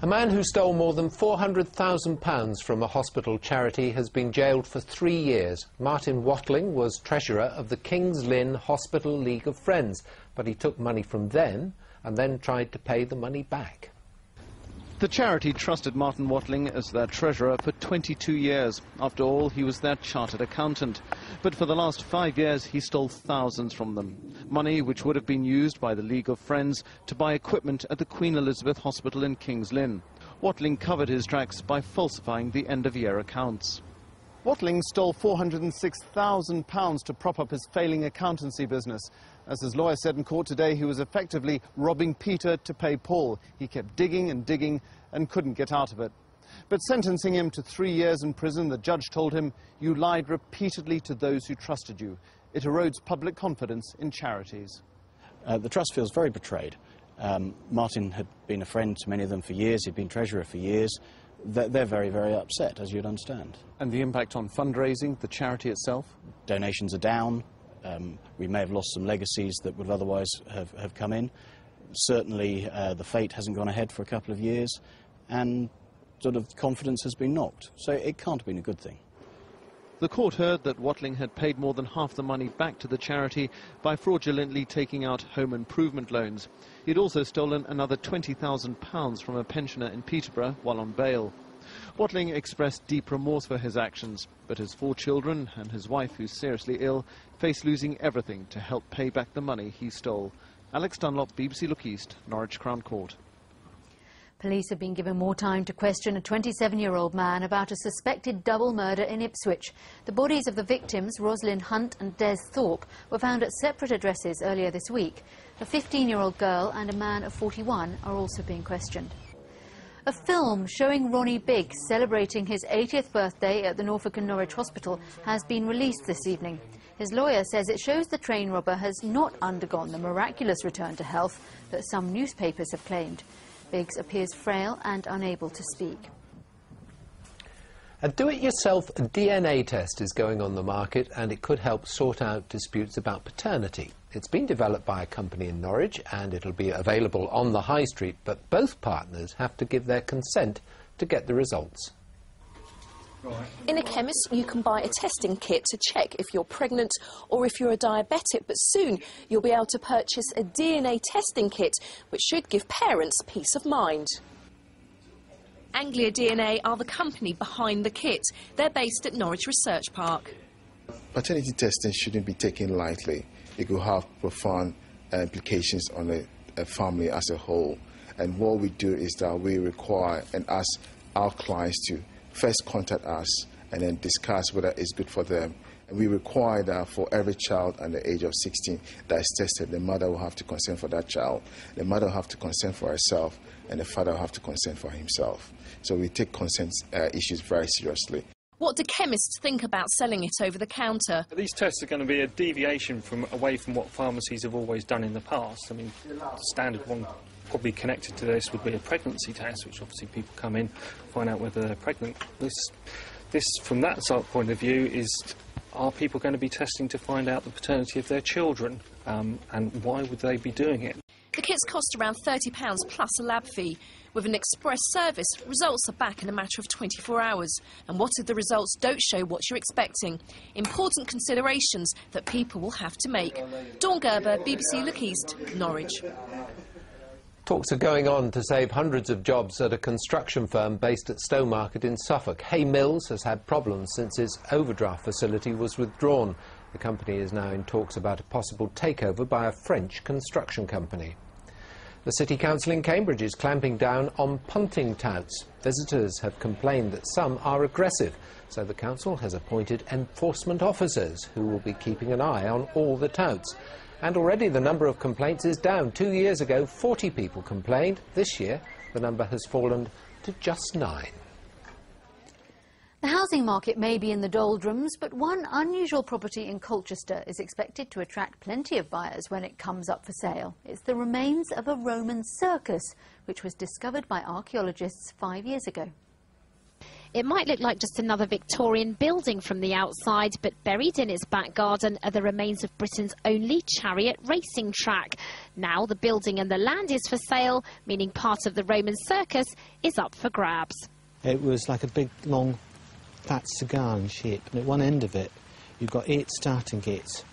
A man who stole more than £400,000 from a hospital charity has been jailed for 3 years. Martin Watling was treasurer of the King's Lynn Hospital League of Friends, but he took money from them and then tried to pay the money back. The charity trusted Martin Watling as their treasurer for 22 years. After all, he was their chartered accountant. But for the last 5 years, he stole thousands from them. Money which would have been used by the League of Friends to buy equipment at the Queen Elizabeth Hospital in King's Lynn. Watling covered his tracks by falsifying the end-of-year accounts. Watling stole £406,000 to prop up his failing accountancy business. As his lawyer said in court today, he was effectively robbing Peter to pay Paul. He kept digging and digging and couldn't get out of it. But sentencing him to 3 years in prison, the judge told him, "You lied repeatedly to those who trusted you. It erodes public confidence in charities." The Trust feels very betrayed. Martin had been a friend to many of them for years. He'd been treasurer for years. They're very, very upset, as you'd understand. And the impact on fundraising, the charity itself? Donations are down. We may have lost some legacies that would otherwise have come in. Certainly the fete hasn't gone ahead for a couple of years, and sort of confidence has been knocked. So it can't have been a good thing. The court heard that Watling had paid more than half the money back to the charity by fraudulently taking out home improvement loans. He'd also stolen another £20,000 from a pensioner in Peterborough while on bail. Watling expressed deep remorse for his actions, but his 4 children and his wife, who's seriously ill, face losing everything to help pay back the money he stole. Alex Dunlop, BBC Look East, Norwich Crown Court. Police have been given more time to question a 27-year-old man about a suspected double murder in Ipswich. The bodies of the victims, Rosalind Hunt and Des Thorpe, were found at separate addresses earlier this week. A 15-year-old girl and a man of 41 are also being questioned. A film showing Ronnie Biggs celebrating his 80th birthday at the Norfolk and Norwich Hospital has been released this evening. His lawyer says it shows the train robber has not undergone the miraculous return to health that some newspapers have claimed. Biggs appears frail and unable to speak. A do-it-yourself DNA test is going on the market, and it could help sort out disputes about paternity. It's been developed by a company in Norwich and it'll be available on the high street, but both partners have to give their consent to get the results. In a chemist, you can buy a testing kit to check if you're pregnant or if you're a diabetic, but soon you'll be able to purchase a DNA testing kit, which should give parents peace of mind. Anglia DNA are the company behind the kit. They're based at Norwich Research Park. Paternity testing shouldn't be taken lightly. It could have profound implications on a family as a whole. And what we do is that we require and ask our clients to first contact us and then discuss whether it's good for them. And we require that for every child under the age of 16 that is tested, the mother will have to consent for that child, the mother will have to consent for herself, and the father will have to consent for himself. So we take consent issues very seriously. What do chemists think about selling it over the counter? These tests are going to be a deviation away from what pharmacies have always done in the past. I mean, the standard one probably connected to this would be a pregnancy test, which obviously people come in, find out whether they're pregnant. This from that sort of point of view, is are people going to be testing to find out the paternity of their children, and why would they be doing it? The kits cost around £30 plus a lab fee. With an express service, results are back in a matter of 24 hours. And what if the results don't show what you're expecting? Important considerations that people will have to make. Dawn Gerber, BBC Look East, Norwich. Talks are going on to save hundreds of jobs at a construction firm based at Stowmarket in Suffolk. Haymills has had problems since its overdraft facility was withdrawn. The company is now in talks about a possible takeover by a French construction company. The City Council in Cambridge is clamping down on punting touts. Visitors have complained that some are aggressive, so the council has appointed enforcement officers who will be keeping an eye on all the touts. And already the number of complaints is down. 2 years ago, 40 people complained. This year, the number has fallen to just 9. The housing market may be in the doldrums, but one unusual property in Colchester is expected to attract plenty of buyers when it comes up for sale. It's the remains of a Roman circus, which was discovered by archaeologists 5 years ago. It might look like just another Victorian building from the outside, but buried in its back garden are the remains of Britain's only chariot racing track. Now the building and the land is for sale, meaning part of the Roman Circus is up for grabs. It was like a big, long, fat cigar in shape, and at one end of it you've got 8 starting gates.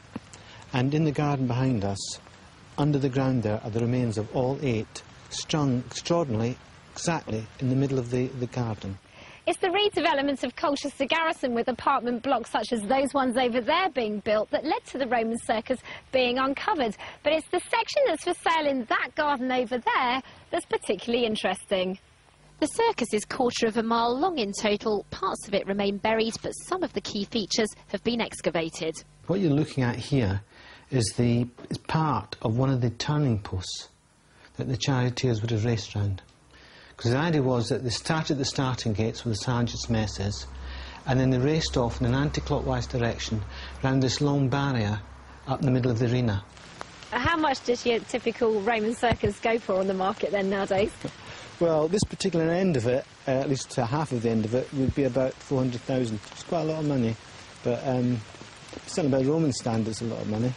And in the garden behind us, under the ground there, are the remains of all 8, strung extraordinarily, exactly in the middle of the garden. It's the redevelopment of Colchester Garrison with apartment blocks such as those ones over there being built that led to the Roman Circus being uncovered. But it's the section that's for sale in that garden over there that's particularly interesting. The circus is 1/4 of a mile long in total. Parts of it remain buried, but some of the key features have been excavated. What you're looking at here is part of one of the turning posts that the charioteers would have raced round. Because the idea was that they started the starting gates with the sergeants' messes, and then they raced off in an anti-clockwise direction round this long barrier up in the middle of the arena. How much does your typical Roman Circus go for on the market then nowadays? Well, this particular end of it, at least half of the end of it, would be about 400,000. It's quite a lot of money, but certainly by Roman standards, a lot of money.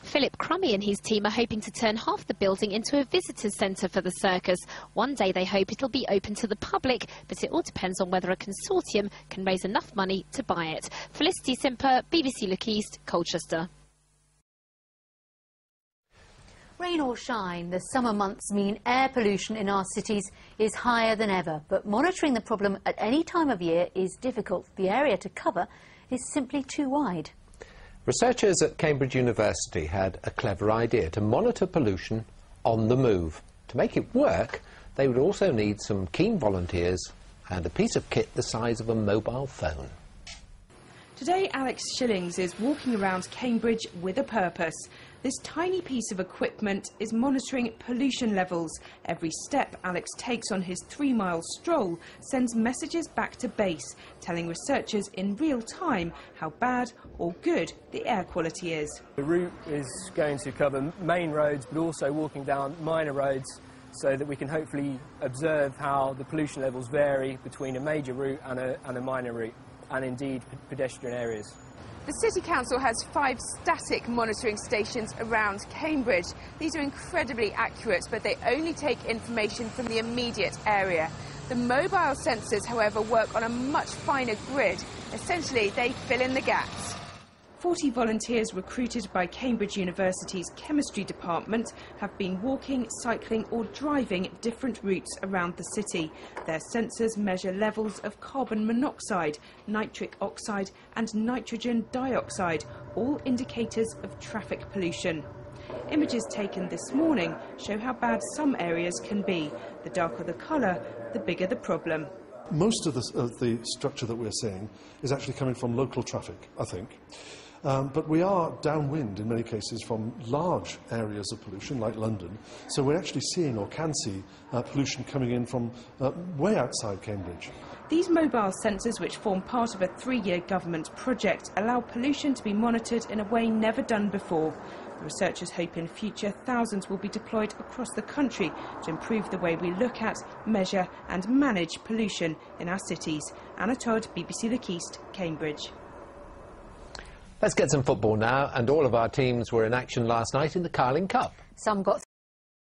Philip Crummy and his team are hoping to turn half the building into a visitor centre for the circus. One day they hope it'll be open to the public, but it all depends on whether a consortium can raise enough money to buy it. Felicity Simper, BBC Look East, Colchester. Rain or shine, the summer months mean air pollution in our cities is higher than ever. But monitoring the problem at any time of year is difficult. The area to cover is simply too wide. Researchers at Cambridge University had a clever idea to monitor pollution on the move. To make it work, they would also need some keen volunteers and a piece of kit the size of a mobile phone. Today, Alex Shillings is walking around Cambridge with a purpose. This tiny piece of equipment is monitoring pollution levels. Every step Alex takes on his 3-mile stroll sends messages back to base, telling researchers in real time how bad or good the air quality is. The route is going to cover main roads, but also walking down minor roads, so that we can hopefully observe how the pollution levels vary between a major route and a minor route, and indeed pedestrian areas. The City Council has 5 static monitoring stations around Cambridge. These are incredibly accurate, but they only take information from the immediate area. The mobile sensors, however, work on a much finer grid. Essentially, they fill in the gaps. 40 volunteers recruited by Cambridge University's chemistry department have been walking, cycling or driving different routes around the city. Their sensors measure levels of carbon monoxide, nitric oxide and nitrogen dioxide, all indicators of traffic pollution. Images taken this morning show how bad some areas can be. The darker the colour, the bigger the problem. Most of the structure that we're seeing is actually coming from local traffic, I think. But we are downwind in many cases from large areas of pollution like London, so we're actually seeing or can see pollution coming in from way outside Cambridge. These mobile sensors, which form part of a 3-year government project, allow pollution to be monitored in a way never done before. The researchers hope in future thousands will be deployed across the country to improve the way we look at, measure and manage pollution in our cities. Anna Todd, BBC Look East, Cambridge. Let's get some football now, and all of our teams were in action last night in the Carling Cup. Some got